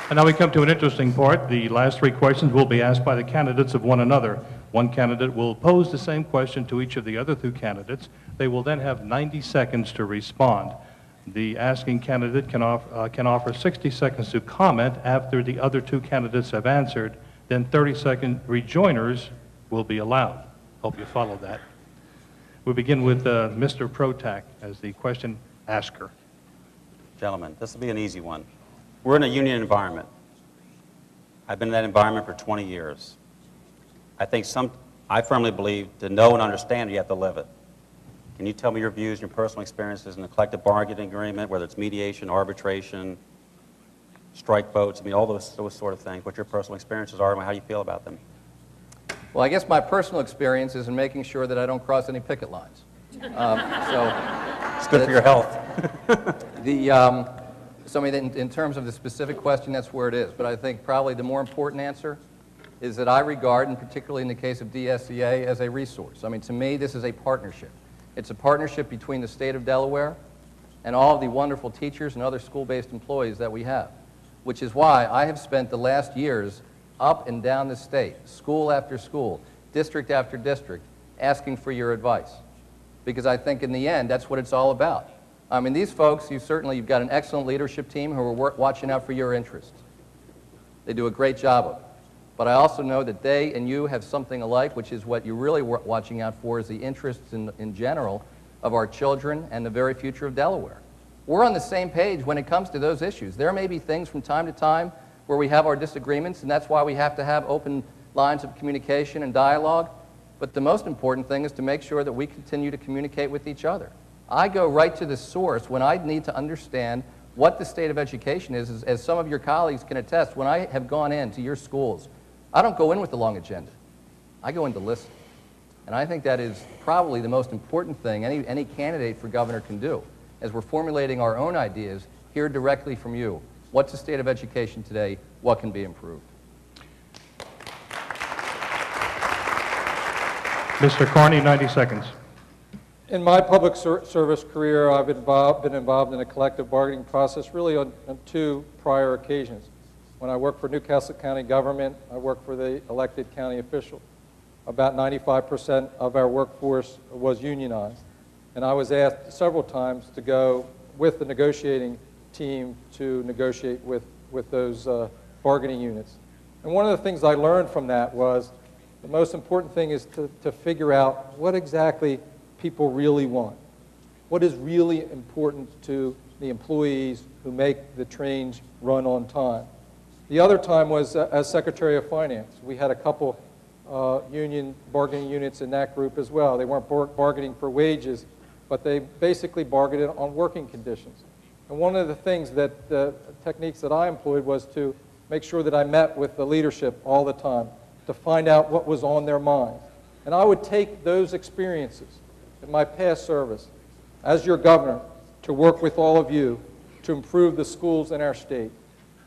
And now we come to an interesting part. The last three questions will be asked by the candidates of one another. One candidate will pose the same question to each of the other two candidates. They will then have 90 seconds to respond. The asking candidate can offer 60 seconds to comment after the other two candidates have answered. Then 30-second rejoinders will be allowed. Hope you follow that. We begin with Mr. Protack as the question asker. Gentlemen, this will be an easy one. We're in a union environment. I've been in that environment for 20 years. I firmly believe to know and understand, you have to live it. Can you tell me your views, your personal experiences in the collective bargaining agreement, whether it's mediation, arbitration, strike votes, I mean, all those sort of things, what your personal experiences are and how you feel about them? Well, I guess my personal experience is in making sure that I don't cross any picket lines. It's good for your health. So I mean, in terms of the specific question, that's where it is. But I think probably the more important answer is that I regard, and particularly in the case of DSEA, as a resource. I mean, to me, this is a partnership. It's a partnership between the state of Delaware and all of the wonderful teachers and other school-based employees that we have, which is why I have spent the last years up and down the state, school after school, district after district, asking for your advice. Because I think in the end, that's what it's all about. I mean, these folks, you've got an excellent leadership team who are watching out for your interests. They do a great job of it. But I also know that they and you have something alike, which is what you're really watching out for is the interests in general of our children and the very future of Delaware. We're on the same page when it comes to those issues. There may be things from time to time where we have our disagreements, and that's why we have to have open lines of communication and dialogue. But the most important thing is to make sure that we continue to communicate with each other. I go right to the source when I need to understand what the state of education is, as some of your colleagues can attest. When I have gone into your schools, I don't go in with the long agenda. I go in to listen. And I think that is probably the most important thing any candidate for governor can do, as we're formulating our own ideas, hear directly from you. What's the state of education today? What can be improved? Mr. Carney, 90 seconds. In my public service career, I've been involved in a collective bargaining process really on two prior occasions. When I worked for Newcastle County government, I worked for the elected county official. About 95% of our workforce was unionized. And I was asked several times to go with the negotiating team to negotiate with those bargaining units. And one of the things I learned from that was the most important thing is to figure out what exactly people really want. What is really important to the employees who make the trains run on time? The other time was as Secretary of Finance. We had a couple union bargaining units in that group as well. They weren't bargaining for wages, but they basically bargained on working conditions. And one of the things that the techniques that I employed was to make sure that I met with the leadership all the time to find out what was on their minds. And I would take those experiences in my past service as your governor to work with all of you to improve the schools in our state.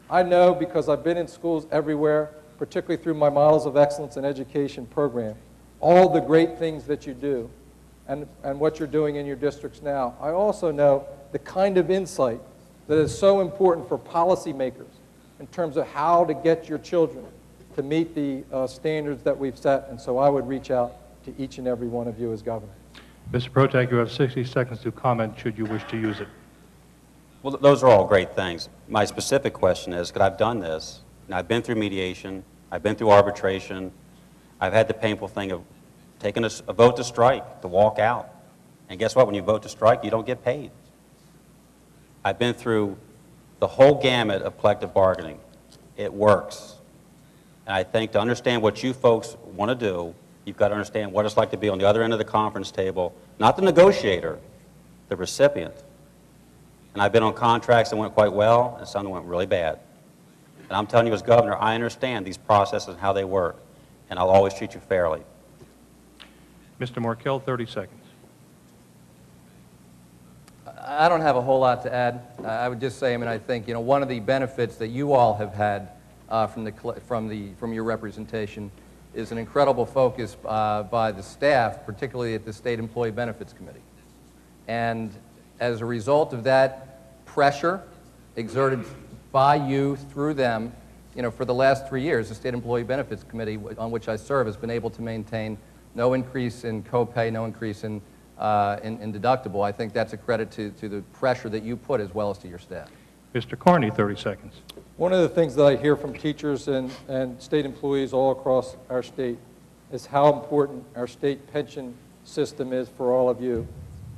I know, because I've been in schools everywhere, particularly through my Models of Excellence in Education program, all the great things that you do and what you're doing in your districts now. I also know the kind of insight that is so important for policymakers in terms of how to get your children to meet the standards that we've set. And so I would reach out to each and every one of you as governor. Mr. Protack, you have 60 seconds to comment should you wish to use it. Well, those are all great things. My specific question is, because I've done this, and I've been through mediation, I've been through arbitration, I've had the painful thing of taking a vote to strike, to walk out. And guess what? When you vote to strike, you don't get paid. I've been through the whole gamut of collective bargaining. It works. And I think to understand what you folks want to do, you've got to understand what it's like to be on the other end of the conference table, not the negotiator, the recipient. And I've been on contracts that went quite well, and some that went really bad. And I'm telling you as governor, I understand these processes and how they work, and I'll always treat you fairly. Mr. Markell, 30 seconds. I don't have a whole lot to add. I would just say, I mean, I think, you know, one of the benefits that you all have had from your representation is an incredible focus by the staff, particularly at the State Employee Benefits Committee. And as a result of that pressure exerted by you through them, for the last 3 years, the State Employee Benefits Committee, on which I serve, has been able to maintain no increase in copay, no increase in deductible. I think that's a credit to the pressure that you put as well as to your staff. Mr. Carney, 30 seconds. One of the things that I hear from teachers and state employees all across our state is how important our state pension system is for all of you.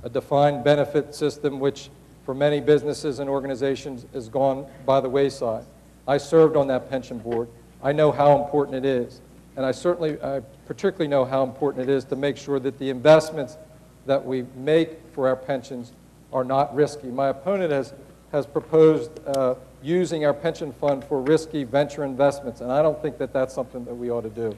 A defined benefit system which for many businesses and organizations has gone by the wayside. I served on that pension board. I know how important it is. And I particularly know how important it is to make sure that the investments that we make for our pensions are not risky. My opponent has proposed using our pension fund for risky venture investments, and I don't think that that's something that we ought to do.